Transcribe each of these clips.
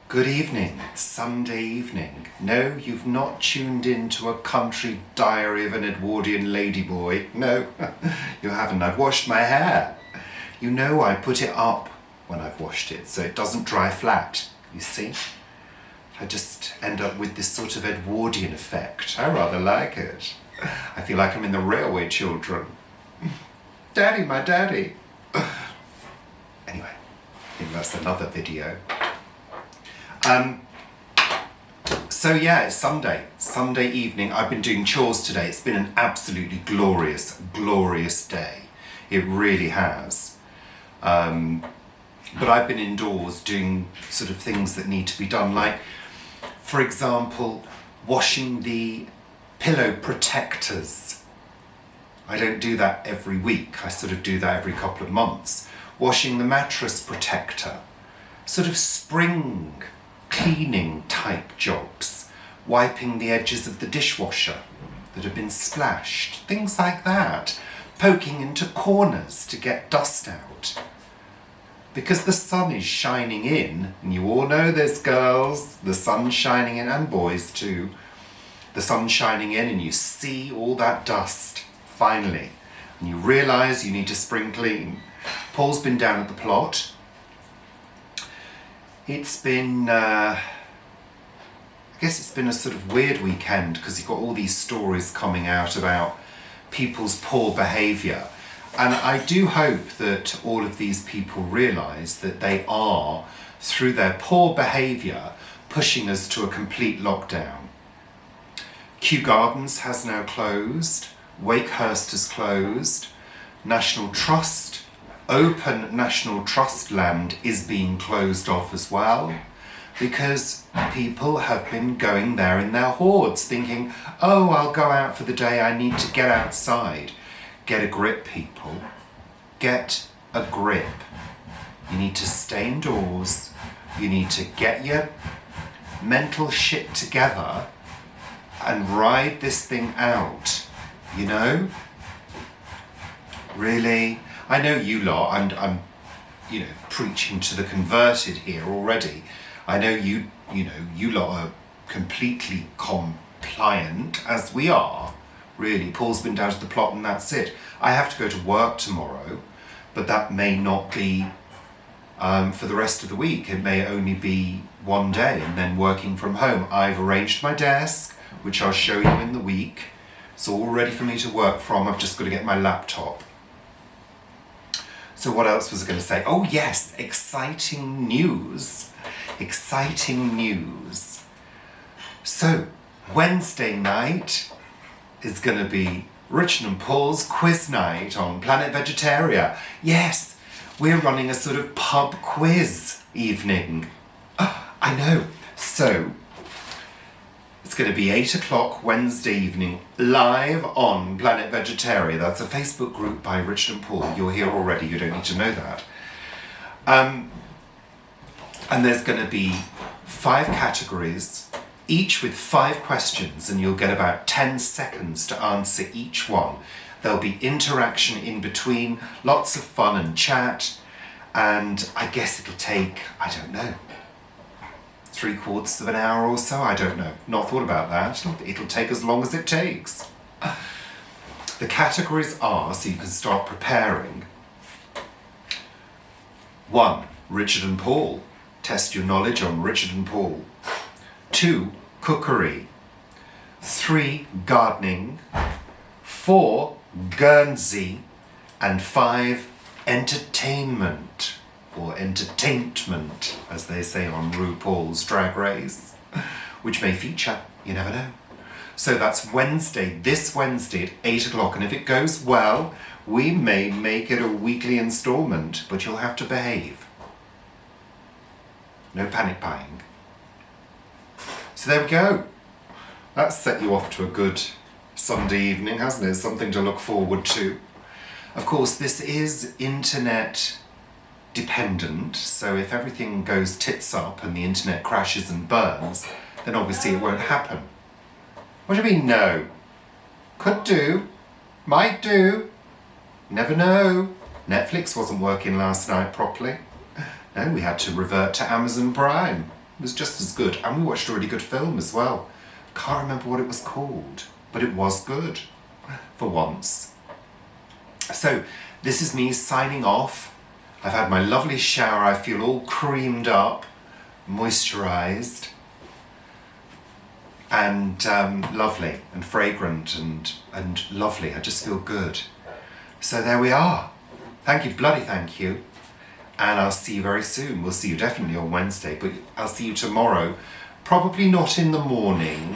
Good evening, it's Sunday evening. No, you've not tuned in to a country diary of an Edwardian ladyboy. No, you haven't. I've washed my hair. You know I put it up when I've washed it so it doesn't dry flat, you see? I just end up with this sort of Edwardian effect. I rather like it. I feel like I'm in the Railway Children. Daddy, my daddy. Anyway, I think that's another video. So yeah, it's Sunday evening. I've been doing chores today. It's been an absolutely glorious day. It really has. But I've been indoors doing sort of things that need to be done, like, for example, washing the pillow protectors. I don't do that every week. I sort of do that every couple of months. Washing the mattress protector. Sort of spring cleaning type jobs, wiping the edges of the dishwasher that have been splashed, things like that, poking into corners to get dust out. Because the sun is shining in, and you all know this, girls, the sun's shining in, and boys too, the sun's shining in and you see all that dust, finally, and you realise you need to spring clean. Paul's been down at the plot. It's been, I guess it's been a sort of weird weekend because you've got all these stories coming out about people's poor behaviour. And I do hope that all of these people realise that they are, through their poor behaviour, pushing us to a complete lockdown. Kew Gardens has now closed, Wakehurst has closed, National Trust, open National Trust land is being closed off as well, because people have been going there in their hordes thinking, oh, I'll go out for the day, I need to get outside. Get a grip, people. Get a grip. You need to stay indoors. You need to get your mental shit together and ride this thing out, you know? Really? I know you lot, and I'm preaching to the converted here already. I know you lot are completely compliant, as we are. Really, Paul's been down to the plot and that's it. I have to go to work tomorrow, but that may not be for the rest of the week. It may only be one day and then working from home. I've arranged my desk, which I'll show you in the week. It's all ready for me to work from. I've just got to get my laptop. So what else was I going to say? Oh yes, exciting news. Exciting news. So, Wednesday night is going to be Richard and Paul's quiz night on Planet Vegetaria. Yes, we're running a sort of pub quiz evening. Oh, I know. So, it's going to be 8 o'clock Wednesday evening, live on Planet Vegetaria. That's a Facebook group by Richard and Paul. You're here already, you don't need to know that. And there's going to be 5 categories, each with 5 questions, and you'll get about 10 seconds to answer each one. There'll be interaction in between, lots of fun and chat, and I guess it'll take, I don't know, 3/4 of an hour or so, I don't know. Not thought about that. It'll take as long as it takes. The categories are, so you can start preparing. 1, Richard and Paul. Test your knowledge on Richard and Paul. 2, cookery. 3, gardening. 4, Guernsey. And 5, entertainment. Or entertainment, as they say on RuPaul's Drag Race, which may feature, you never know. So that's Wednesday, this Wednesday at 8 o'clock, and if it goes well, we may make it a weekly instalment, but you'll have to behave. No panic buying. So there we go. That's set you off to a good Sunday evening, hasn't it? Something to look forward to. Of course, this is internet dependent, so if everything goes tits up and the internet crashes and burns, then obviously it won't happen. What do you mean, no? Could do. Might do. Never know. Netflix wasn't working last night properly. No, we had to revert to Amazon Prime. was just as good. And we watched a really good film as well. Can't remember what it was called, but it was good for once. So this is me signing off. I've had my lovely shower. I feel all creamed up, moisturised, and lovely and fragrant and lovely. I just feel good. So there we are. Thank you, bloody thank you. And I'll see you very soon. We'll see you definitely on Wednesday, but I'll see you tomorrow. Probably not in the morning,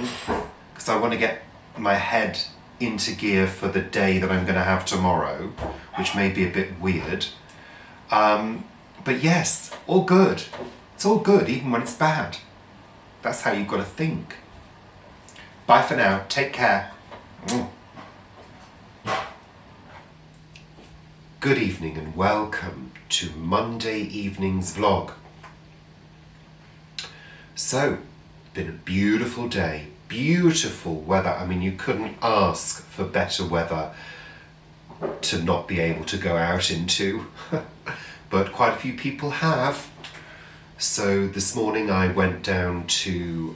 because I want to get my head into gear for the day that I'm going to have tomorrow, which may be a bit weird. But yes, all good. It's all good, even when it's bad. That's how you've got to think. Bye for now. Take care. Good evening and welcome to Monday evening's vlog. So, been a beautiful day, beautiful weather. I mean, you couldn't ask for better weather to not be able to go out into, but quite a few people have. So this morning I went down to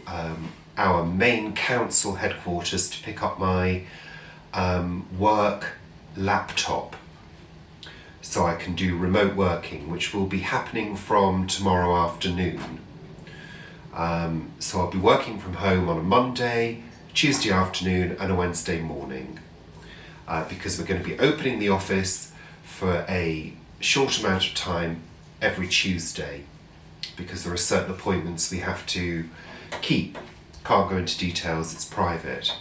our main council headquarters to pick up my work laptop, so I can do remote working, which will be happening from tomorrow afternoon. So I'll be working from home on a Monday, Tuesday afternoon and a Wednesday morning, because we're going to be opening the office for a short amount of time every Tuesday, because there are certain appointments we have to keep. Can't go into details, it's private.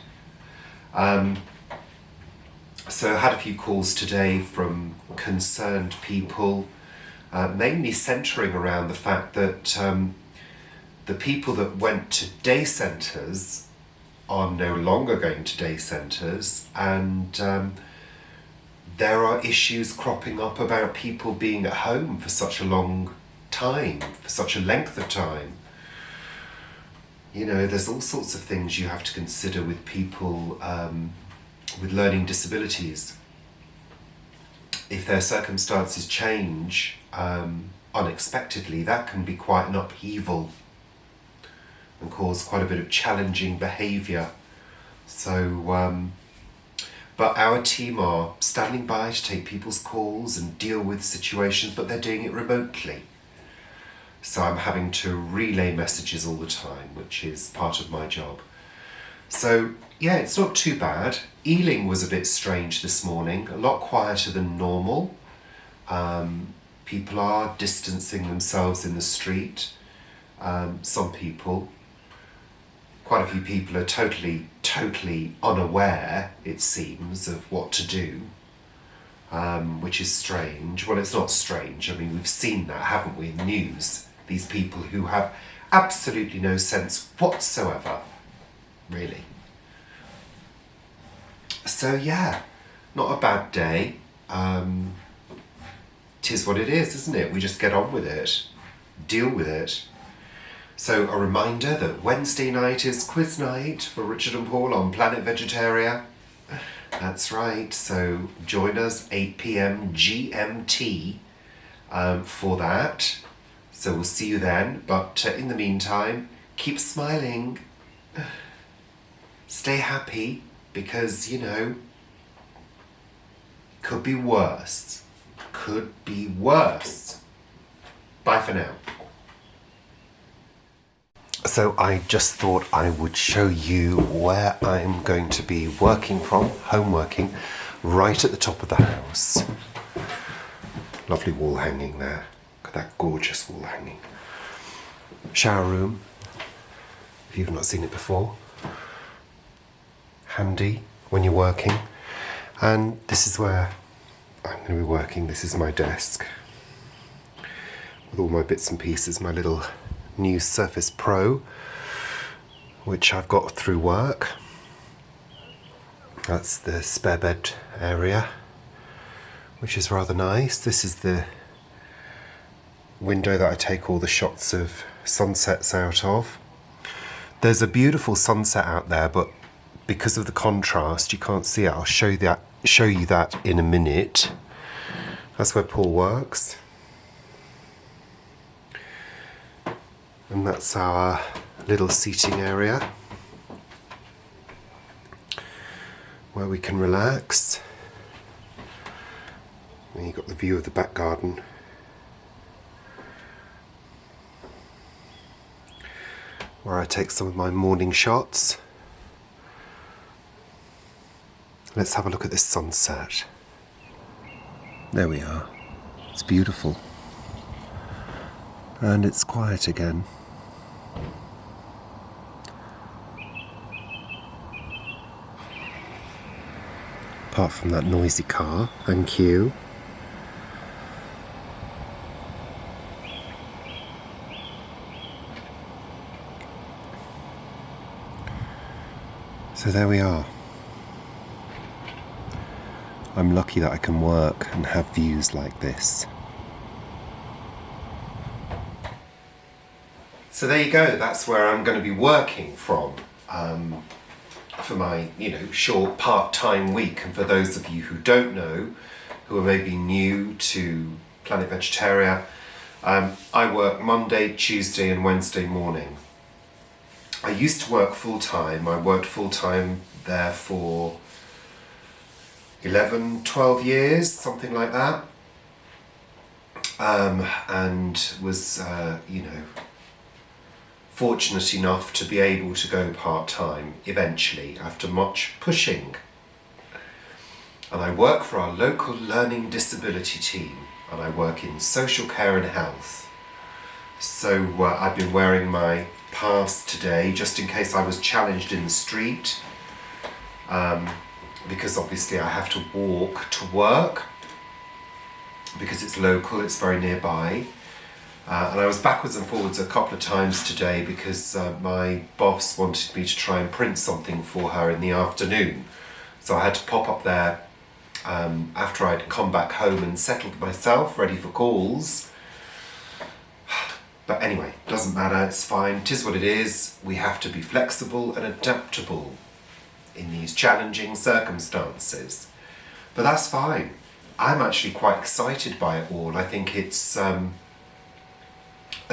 So I had a few calls today from concerned people, mainly centring around the fact that the people that went to day centres are no longer going to day centres, and there are issues cropping up about people being at home for such a long time, for such a length of time. You know, there's all sorts of things you have to consider with people with learning disabilities. If their circumstances change unexpectedly, that can be quite an upheaval and cause quite a bit of challenging behaviour. So, but our team are standing by to take people's calls and deal with situations, but they're doing it remotely. So I'm having to relay messages all the time, which is part of my job. So yeah, it's not too bad. Ealing was a bit strange this morning, a lot quieter than normal. People are distancing themselves in the street. Some people, quite a few people are totally unaware, it seems, of what to do, which is strange. Well, it's not strange. I mean, we've seen that, haven't we, in the news? These people who have absolutely no sense whatsoever, really. So yeah, not a bad day. 'Tis what it is, isn't it? We just get on with it, deal with it. So a reminder that Wednesday night is quiz night for Richard and Paul on Planet Vegetaria. That's right, so join us 8 p.m. GMT for that. So we'll see you then, but in the meantime, keep smiling, stay happy, because, you know, could be worse. Could be worse. Bye for now. So I just thought I would show you where I'm going to be working from, home working, right at the top of the house. Lovely wall hanging there. Look at that gorgeous wall hanging. Shower room, if you've not seen it before. Handy when you're working. And this is where I'm going to be working. This is my desk with all my bits and pieces, my little new Surface Pro, which I've got through work. That's the spare bed area, which is rather nice. This is the window that I take all the shots of sunsets out of. There's a beautiful sunset out there, but because of the contrast you can't see it. I'll show you that in a minute. That's where Paul works. And that's our little seating area where we can relax. And you've got the view of the back garden. Where I take some of my morning shots. Let's have a look at this sunset. There we are. It's beautiful. And it's quiet again. Apart from that noisy car, thank you. So there we are. I'm lucky that I can work and have views like this. So there you go, that's where I'm going to be working from for my, short part-time week. And for those of you who don't know, who are maybe new to Planet Vegetaria, I work Monday, Tuesday and Wednesday morning. I used to work full-time. I worked full-time there for 11, 12 years, something like that. And was, fortunate enough to be able to go part-time eventually after much pushing. And I work for our local learning disability team, and I work in social care and health. So I've been wearing my pass today just in case I was challenged in the street, because obviously I have to walk to work because it's local, it's very nearby. And I was backwards and forwards a couple of times today because my boss wanted me to try and print something for her in the afternoon. So I had to pop up there after I'd come back home and settled myself, ready for calls. But anyway, doesn't matter, it's fine. 'Tis what it is. We have to be flexible and adaptable in these challenging circumstances. But that's fine. I'm actually quite excited by it all. I think it's an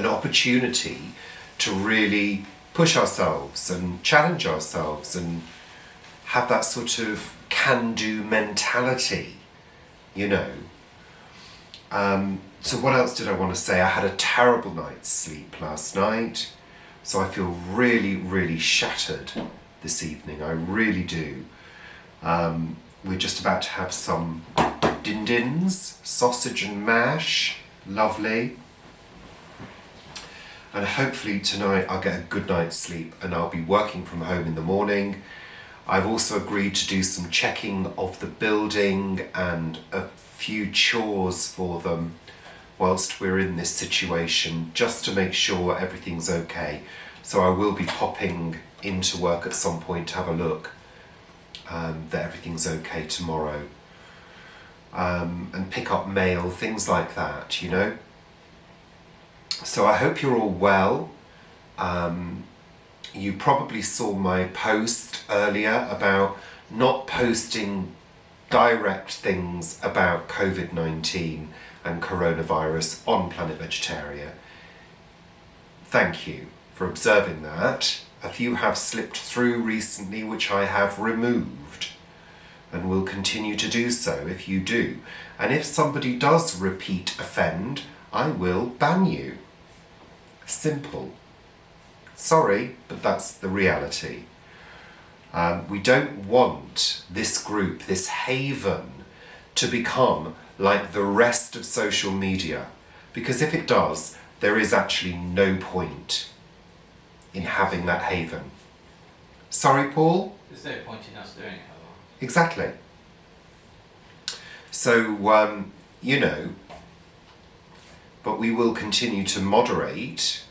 opportunity to really push ourselves and challenge ourselves and have that sort of can-do mentality, So what else did I want to say? I had a terrible night's sleep last night, so I feel really, really shattered this evening. I really do. We're just about to have some din-dins, sausage and mash, lovely. And hopefully tonight I'll get a good night's sleep and I'll be working from home in the morning. I've also agreed to do some checking of the building and a few chores for them whilst we're in this situation, just to make sure everything's okay. So I will be popping into work at some point to have a look that everything's okay tomorrow, and pick up mail, things like that, So I hope you're all well. You probably saw my post earlier about not posting direct things about COVID-19 and coronavirus on Planet Vegetaria. Thank you for observing that. A few have slipped through recently, which I have removed and will continue to do so if you do. And if somebody does repeat offend, I will ban you. Simple. Sorry, but that's the reality. We don't want this group, this haven, to become like the rest of social media, because if it does, there is actually no point in having that haven. Sorry, Paul? There's no point in us doing it otherwise. Exactly. So, but we will continue to moderate.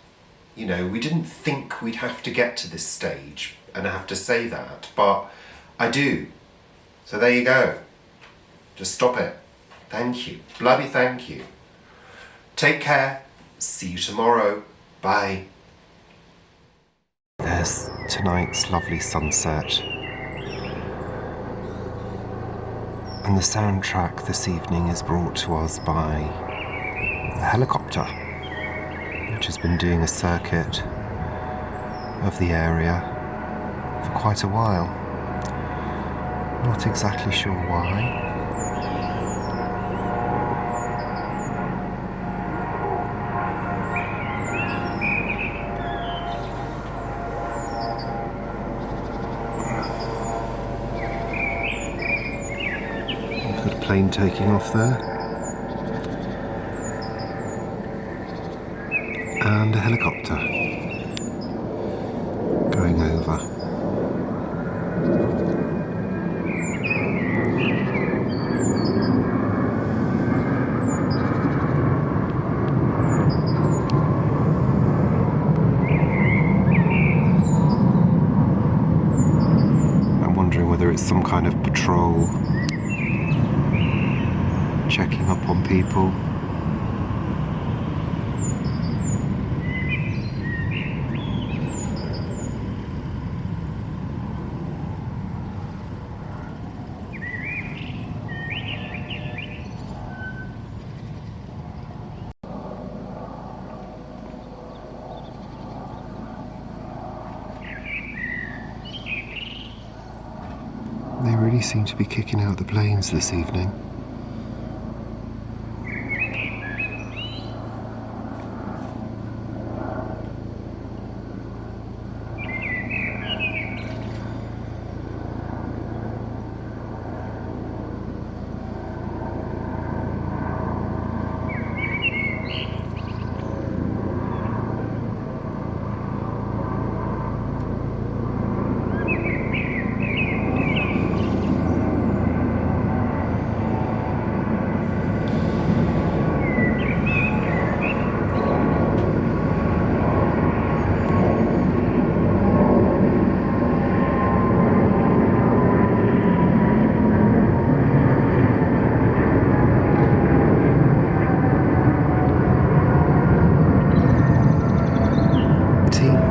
We didn't think we'd have to get to this stage, and I have to say that, but I do. So there you go. Just stop it. Thank you. Bloody thank you. Take care. See you tomorrow. Bye. There's tonight's lovely sunset. And the soundtrack this evening is brought to us by a helicopter. which has been doing a circuit of the area for quite a while. Not exactly sure why. We've got a plane taking off there. And a helicopter going over. I'm wondering whether it's some kind of patrol checking up on people. They really seem to be kicking out the planes this evening.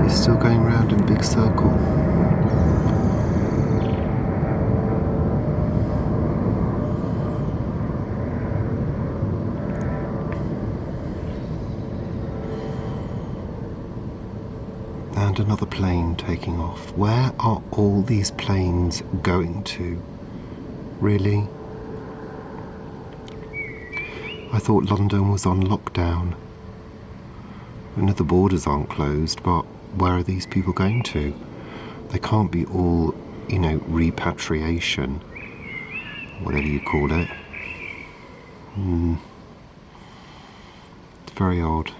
Still going round in a big circle. And another plane taking off. Where are all these planes going to? Really? I thought London was on lockdown. I know the borders aren't closed, but where are these people going to? They can't be all, repatriation, whatever you call it. It's very odd.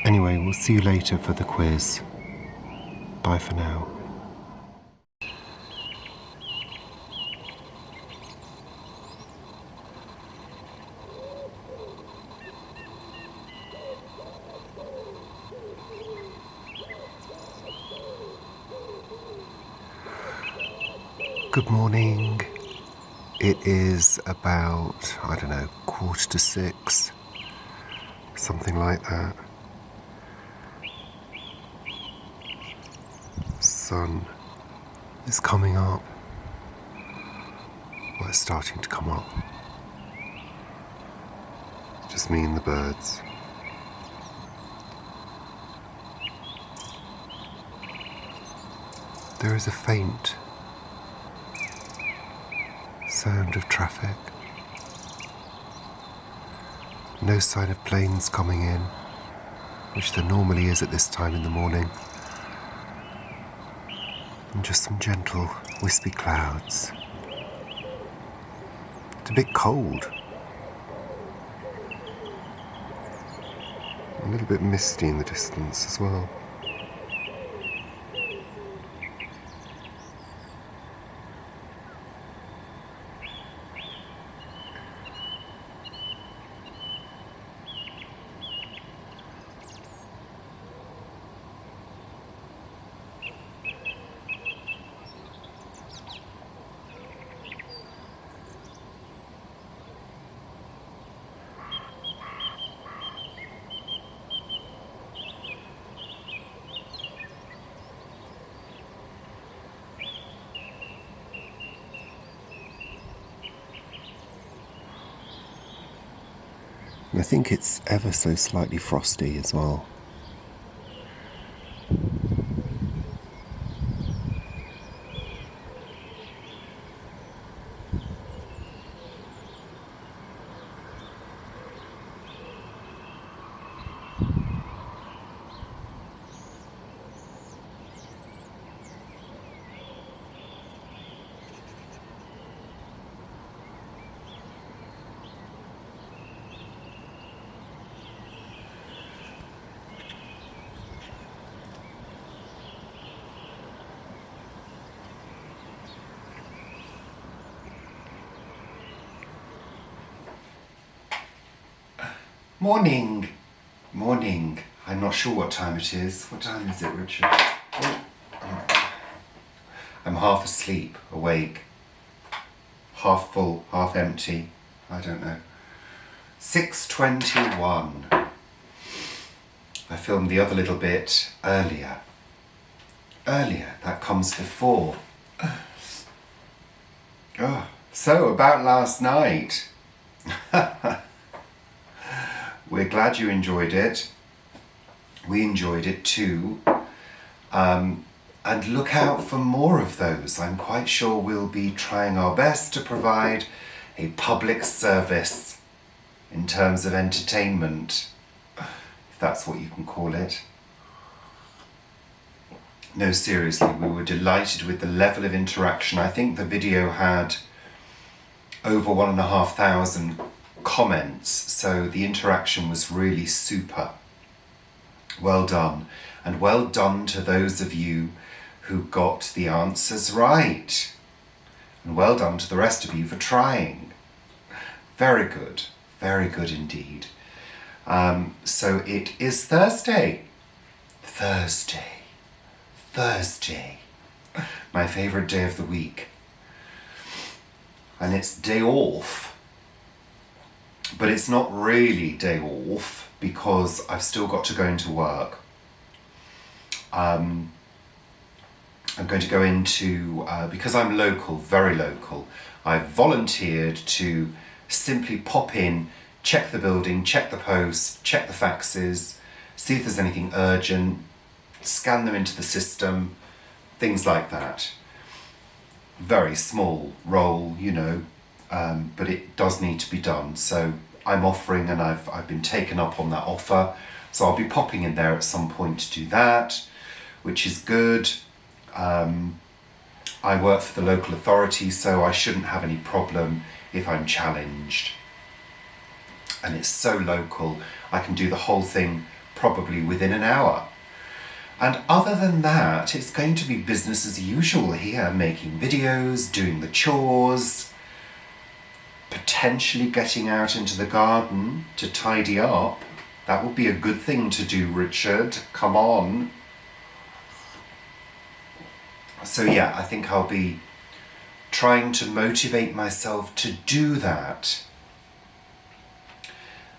Anyway, we'll see you later for the quiz. Bye for now. Good morning. It is about, 6:15, something like that. Sun is coming up. Well, it's starting to come up. It's just me and the birds. There is a faint sound of traffic. No sign of planes coming in, which there normally is at this time in the morning. And just some gentle, wispy clouds. It's a bit cold. A little bit misty in the distance as well. I think it's ever so slightly frosty as well. Morning. Morning. I'm not sure what time it is. What time is it, Richard? Oh. I'm half asleep, awake. Half full, half empty. I don't know. 6:21. I filmed the other little bit earlier. That comes before. Oh, so about last night. We're glad you enjoyed it. We enjoyed it too. And look out for more of those. I'm quite sure we'll be trying our best to provide a public service in terms of entertainment, if that's what you can call it. No, seriously, we were delighted with the level of interaction. I think the video had over 1,500 comments, so the interaction was really super. Well done, and well done to those of you who got the answers right, and well done to the rest of you for trying. Very good indeed. So it is Thursday, my favourite day of the week, and it's day off. But it's not really day off because I've still got to go into work. I'm going to go into, because I'm local, very local, I've volunteered to simply pop in, check the building, check the post, check the faxes, see if there's anything urgent, scan them into the system, things like that. Very small role, you know, but it does need to be done. So I'm offering, and I've been taken up on that offer. So I'll be popping in there at some point to do that, which is good. I work for the local authority, so I shouldn't have any problem if I'm challenged. And it's so local, I can do the whole thing probably within an hour. And other than that, it's going to be business as usual here, making videos, doing the chores, potentially getting out into the garden to tidy up. That would be a good thing to do, Richard. Come on. So yeah, I think I'll be trying to motivate myself to do that.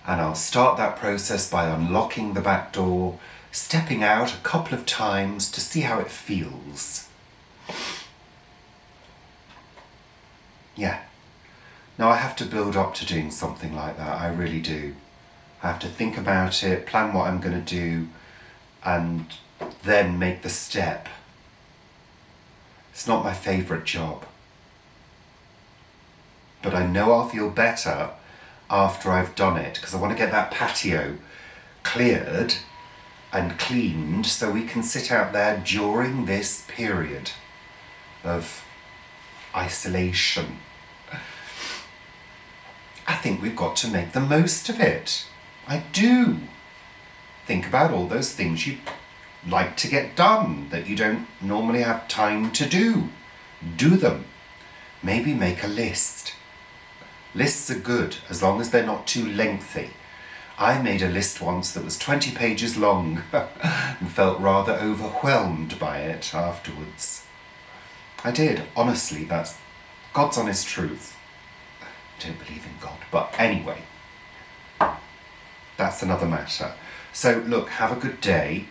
And I'll start that process by unlocking the back door, stepping out a couple of times to see how it feels. Yeah. Now I have to build up to doing something like that, I really do. I have to think about it, plan what I'm going to do, and then make the step. It's not my favourite job. But I know I'll feel better after I've done it, because I want to get that patio cleared and cleaned so we can sit out there during this period of isolation. I think we've got to make the most of it. I do. Think about all those things you'd like to get done that you don't normally have time to do. Do them. Maybe make a list. Lists are good as long as they're not too lengthy. I made a list once that was 20 pages long and felt rather overwhelmed by it afterwards. I did, honestly, that's God's honest truth. I don't believe in God, but anyway, that's another matter. So look, have a good day.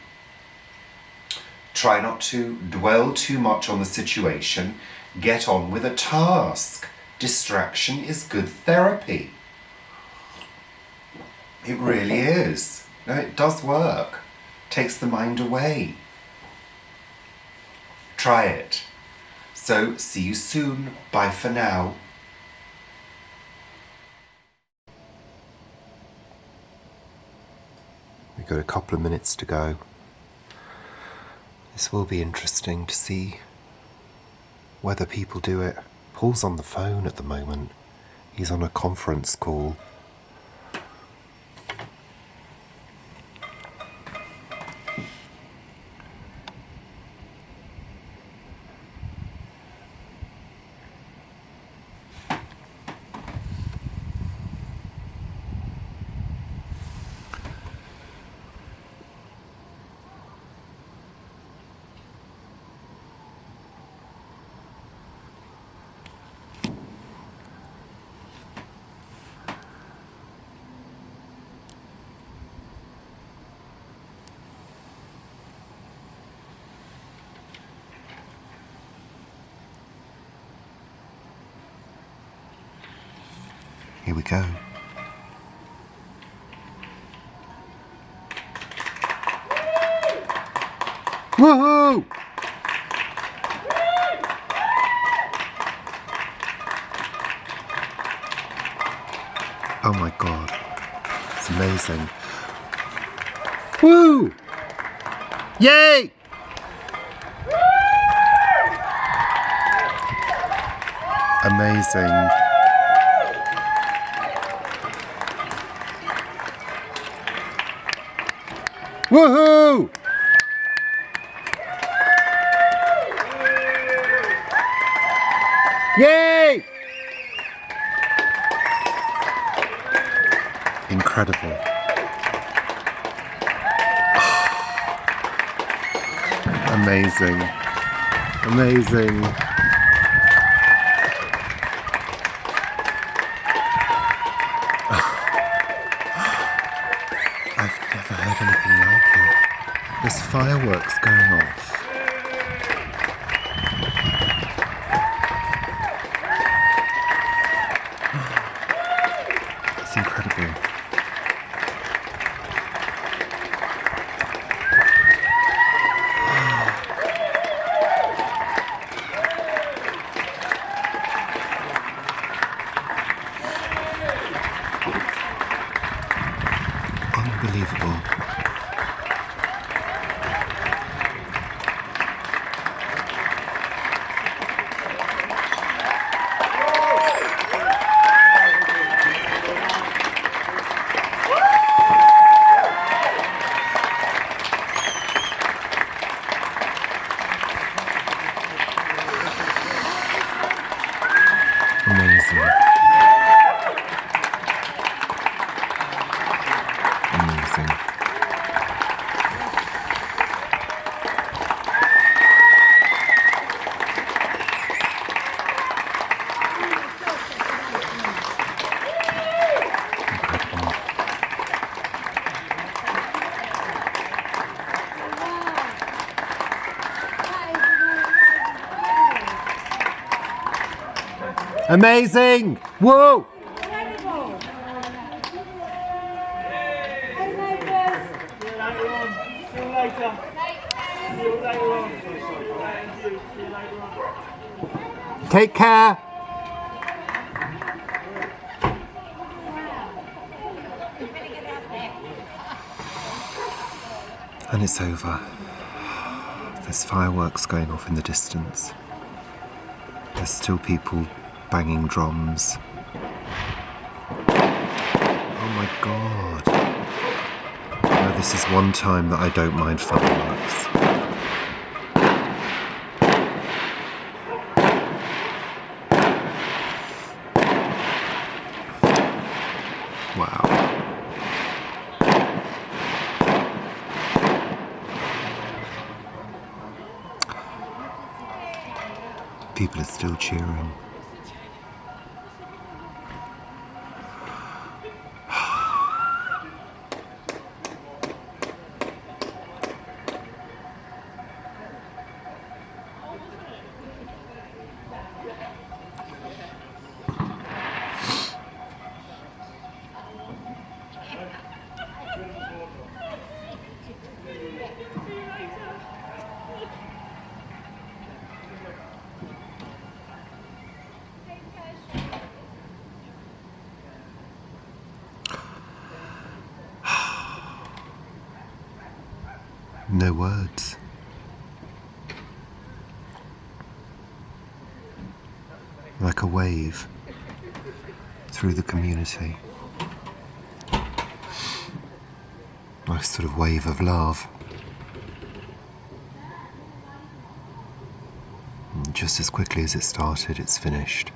Try not to dwell too much on the situation. Get on with a task. Distraction is good therapy. It really is. No, it does work. Takes the mind away. Try it. So, see you soon. Bye for now. We've got a couple of minutes to go. This will be interesting to see whether people do it. Paul's on the phone at the moment. He's on a conference call. Here we go. Woohoo! Oh my god. It's amazing. Woo! Yay! Amazing. Woohoo! Yay! Incredible. Amazing. Amazing. I've never heard anything like it. There's fireworks going off. It's incredible. Unbelievable. Amazing. Amazing. Incredible. Amazing! Whoa! Incredible! See you later. See you later on. Thank you. See you later on. Take care! And it's over. There's fireworks going off in the distance. There's still people banging drums. Oh my god. Now this is one time that I don't mind fireworks. Wow. People are still cheering. No words. Like a wave through the community. Nice sort of wave of love. And just as quickly as it started, it's finished.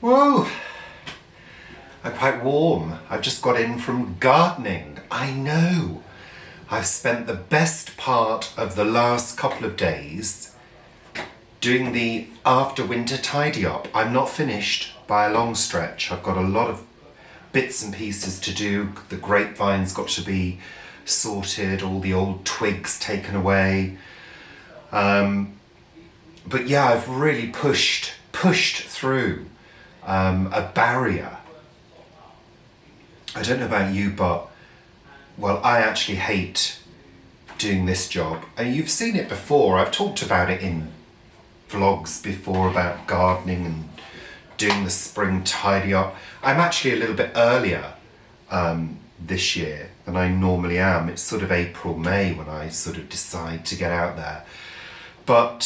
Whoa! I'm quite warm. I've just got in from gardening. I know. I've spent the best part of the last couple of days doing the after winter tidy up. I'm not finished by a long stretch. I've got a lot of bits and pieces to do. The grapevine's got to be sorted, all the old twigs taken away. But yeah, I've really pushed through a barrier. I don't know about you, but well, I actually hate doing this job. And you've seen it before. I've talked about it in vlogs before about gardening and doing the spring tidy up. I'm actually a little bit earlier this year than I normally am. It's sort of April, May when I sort of decide to get out there. But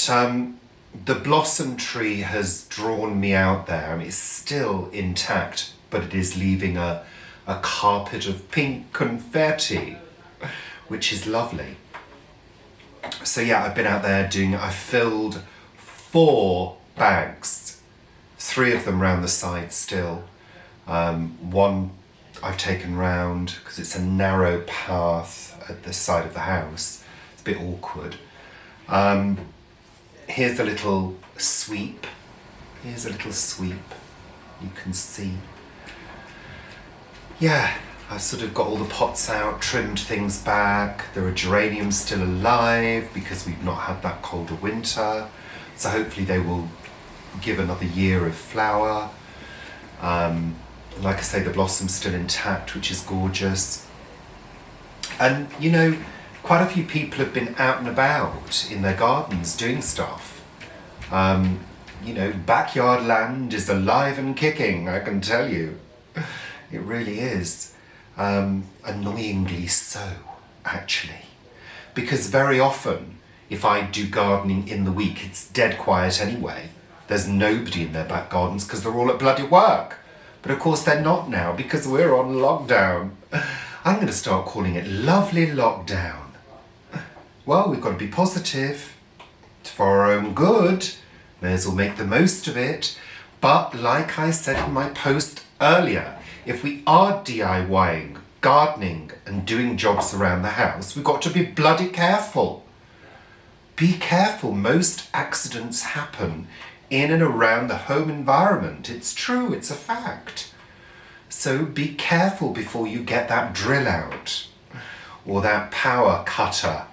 the blossom tree has drawn me out there. I mean, it's still intact, but it is leaving a carpet of pink confetti, which is lovely. So yeah, I've been out there doing it. I filled 4 bags, 3 of them round the side still. One I've taken round because it's a narrow path at the side of the house. It's a bit awkward. Here's a little sweep. Here's a little sweep. You can see. Yeah, I've sort of got all the pots out, trimmed things back. There are geraniums still alive because we've not had that colder winter. So hopefully they will give another year of flower. Like I say, the blossom's still intact, which is gorgeous. And, you know, quite a few people have been out and about in their gardens doing stuff. You know, backyard land is alive and kicking, I can tell you. It really is. Annoyingly so, actually. Because very often, if I do gardening in the week, it's dead quiet anyway. There's nobody in their back gardens because they're all at bloody work. But of course they're not now because we're on lockdown. I'm going to start calling it lovely lockdown. Well, we've got to be positive. It's for our own good. May as well make the most of it. But like I said in my post earlier, if we are DIYing, gardening and doing jobs around the house, we've got to be bloody careful. Be careful. Most accidents happen in and around the home environment. It's true, it's a fact. So be careful before you get that drill out or that power cutter.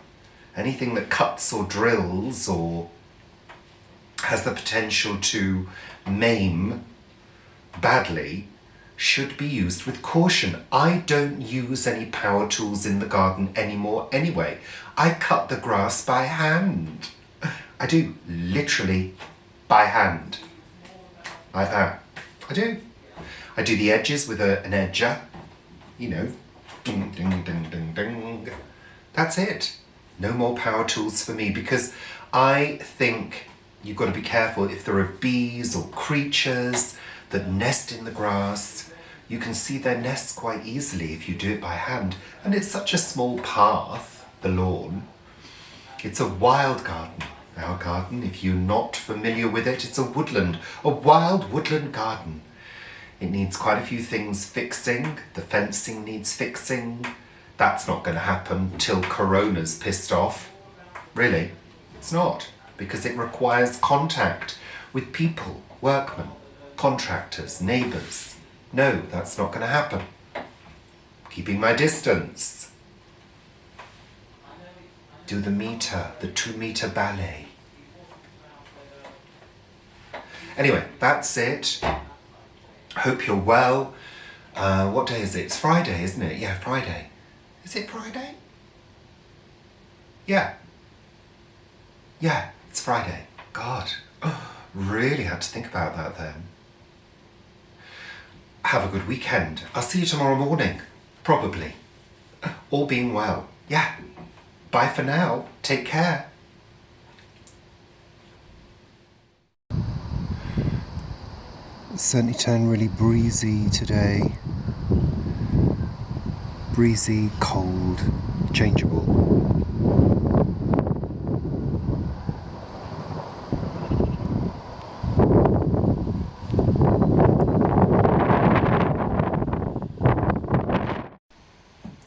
Anything that cuts or drills or has the potential to maim badly should be used with caution. I don't use any power tools in the garden anymore anyway. I cut the grass by hand. I do, literally by hand. Like that. I do. I do the edges with an edger. You know, ding, ding, ding, ding, ding. That's it. No more power tools for me because I think you've got to be careful if there are bees or creatures that nest in the grass. You can see their nests quite easily if you do it by hand. And it's such a small path, the lawn. It's a wild garden. Our garden, if you're not familiar with it, it's a woodland, a wild woodland garden. It needs quite a few things fixing. The fencing needs fixing. That's not going to happen till Corona's pissed off. Really, it's not, because it requires contact with people, workmen, contractors, neighbours. No, that's not going to happen. keeping my distance. Do the meter, the 2-meter ballet. Anyway, that's it. Hope you're well. What day is it? It's Friday, isn't it? Yeah, Friday. Is it Friday? Yeah. Yeah, it's Friday. God, really had to think about that then. Have a good weekend. I'll see you tomorrow morning. Probably. All being well. Yeah. Bye for now. Take care. It's certainly turned really breezy today. Breezy, cold, changeable.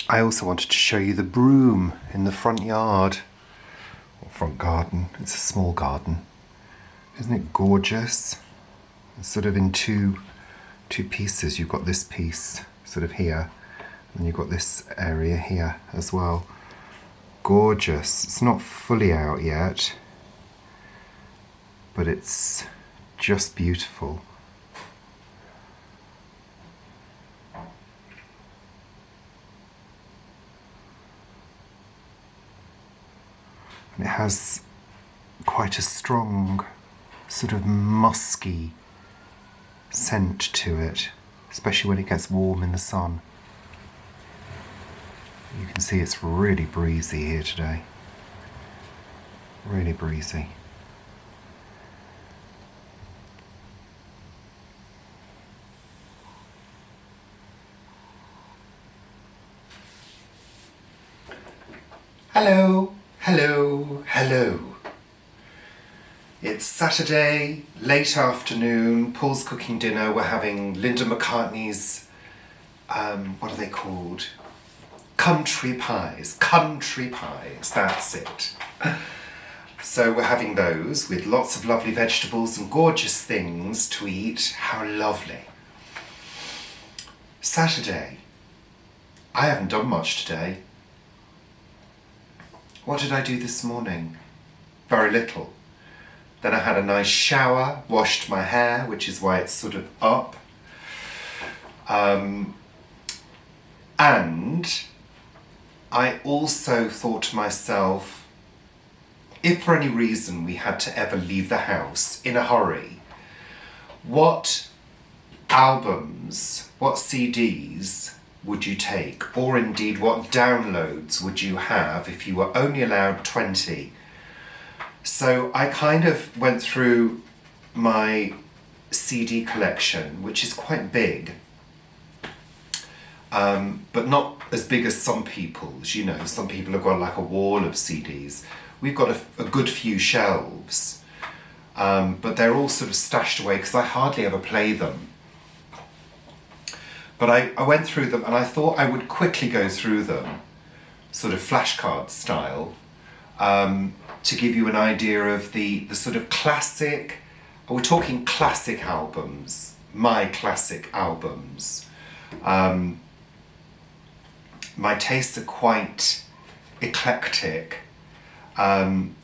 I also wanted to show you the broom in the front yard, or front garden. It's a small garden. Isn't it gorgeous? It's sort of in two pieces. You've got this piece sort of here, and you've got this area here as well. Gorgeous. It's not fully out yet, but it's just beautiful. And it has quite a strong sort of musky scent to it, especially when it gets warm in the sun. You can see it's really breezy here today. Really breezy. Hello, hello, hello. It's Saturday, late afternoon. Paul's cooking dinner. We're having Linda McCartney's, what are they called? Country pies. Country pies, that's it. So we're having those with lots of lovely vegetables and gorgeous things to eat. How lovely. Saturday. I haven't done much today. What did I do this morning? Very little. Then I had a nice shower, washed my hair, which is why it's sort of up. And I also thought to myself, if for any reason we had to ever leave the house in a hurry, what albums, what CDs would you take? Or indeed, what downloads would you have if you were only allowed 20? So I kind of went through my CD collection, which is quite big, but not as big as some people's. You know, some people have got like a wall of CDs. We've got a good few shelves, but they're all sort of stashed away because I hardly ever play them. But I went through them and I thought I would quickly go through them, sort of flashcard style, to give you an idea of the sort of classic, we're talking classic albums, my classic albums. My tastes are quite eclectic, and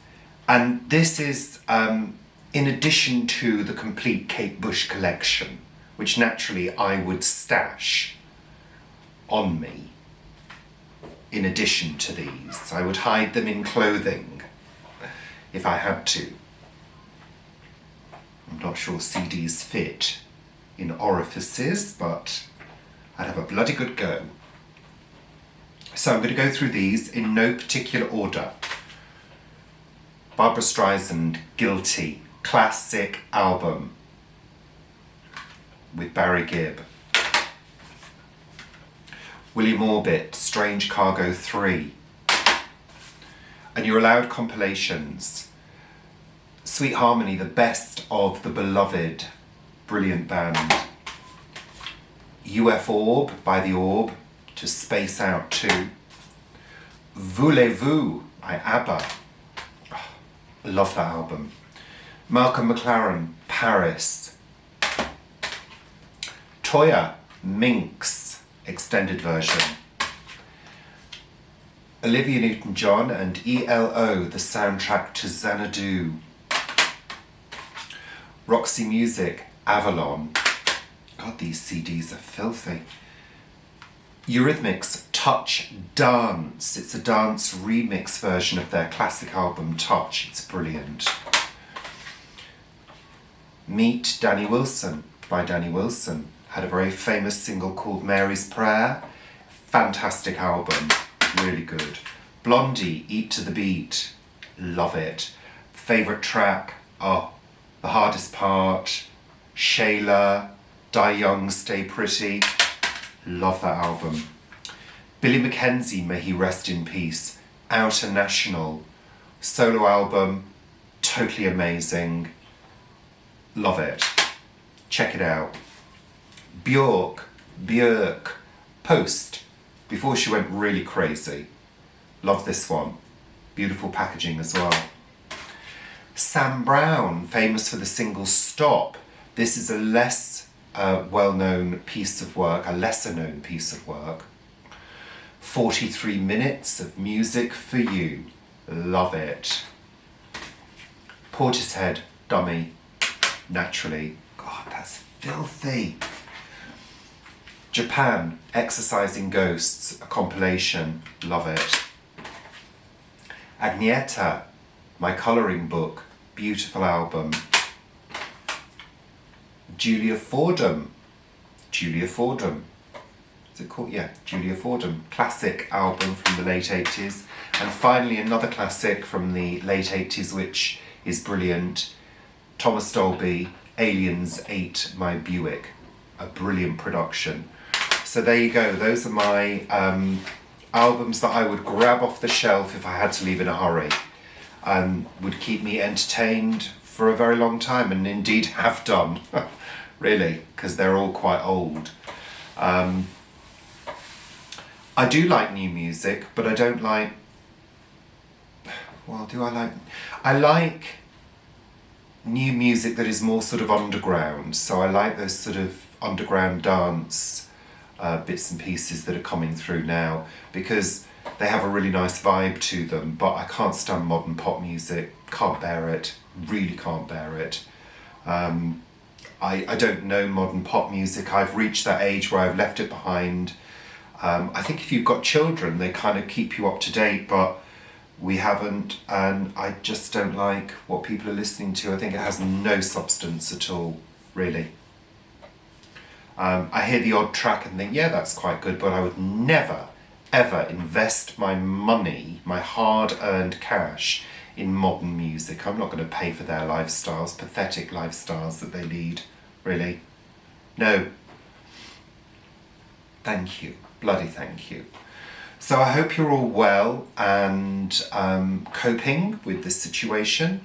this is in addition to the complete Kate Bush collection, which naturally I would stash on me. In addition to these, I would hide them in clothing if I had to. I'm not sure CDs fit in orifices, but I'd have a bloody good go. So I'm going to go through these in no particular order. Barbra Streisand, Guilty, classic album with Barry Gibb. William Orbit, Strange Cargo 3. And you're allowed compilations. Sweet Harmony, the best of the beloved, brilliant band. UF Orb by The Orb to Space Out 2. Voulez-vous by ABBA. Oh, I love that album. Malcolm McLaren, Paris. Toya, Minx, extended version. Olivia Newton-John and ELO, the soundtrack to Xanadu. Roxy Music, Avalon. God, these CDs are filthy. Eurythmics, Touch Dance. It's a dance remix version of their classic album Touch. It's brilliant. Meet Danny Wilson by Danny Wilson. Had a very famous single called Mary's Prayer. Fantastic album, really good. Blondie, Eat to the Beat. Love it. Favourite track, The Hardest Part. Shayla, Die Young, Stay Pretty. Love that album. Billy Mackenzie, may he rest in peace. Outer National. Solo album, totally amazing. Love it. Check it out. Björk, Post, before she went really crazy. Love this one. Beautiful packaging as well. Sam Brown, famous for the single Stop. This is a less well-known piece of work, a lesser-known piece of work. 43 minutes of music for you. Love it. Portishead, Dummy, Naturally. God, that's filthy. Japan, Exercising Ghosts, a compilation. Love it. Agnieszka, My Colouring Book, beautiful album. Julia Fordham. Is it called? Yeah, Julia Fordham. Classic album from the late 80s. And finally another classic from the late 80s which is brilliant. Thomas Dolby, Aliens 8, My Buick. A brilliant production. So there you go. Those are my albums that I would grab off the shelf if I had to leave in a hurry. Would keep me entertained for a very long time, and indeed have done. Really, because they're all quite old. I do like new music, but I don't like... Well, do I like... I like new music that is more sort of underground. So I like those sort of underground dance bits and pieces that are coming through now, because they have a really nice vibe to them, but I can't stand modern pop music. Can't bear it. Really can't bear it. I don't know modern pop music. I've reached that age where I've left it behind. I think if you've got children, they kind of keep you up to date, but we haven't, and I just don't like what people are listening to. I think it has no substance at all, really. I hear the odd track and think, yeah, that's quite good, but I would never, ever invest my money, my hard-earned cash, in modern music. I'm not going to pay for their lifestyles, pathetic lifestyles that they lead, really. No. Thank you. Bloody thank you. So I hope you're all well and coping with this situation.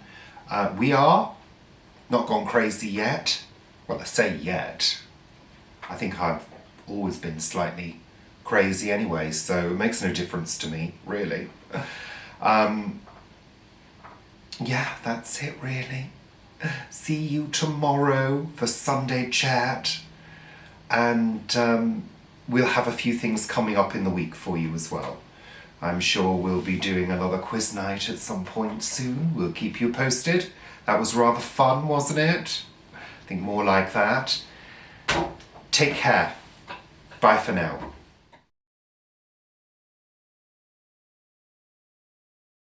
We are not gone crazy yet. Well, I say yet. I think I've always been slightly crazy anyway, so it makes no difference to me, really. Yeah, that's it really. See you tomorrow for Sunday chat, and we'll have a few things coming up in the week for you as well. I'm sure we'll be doing another quiz night at some point soon. We'll keep you posted. That was rather fun, wasn't it? I think more like that. Take care. Bye for now.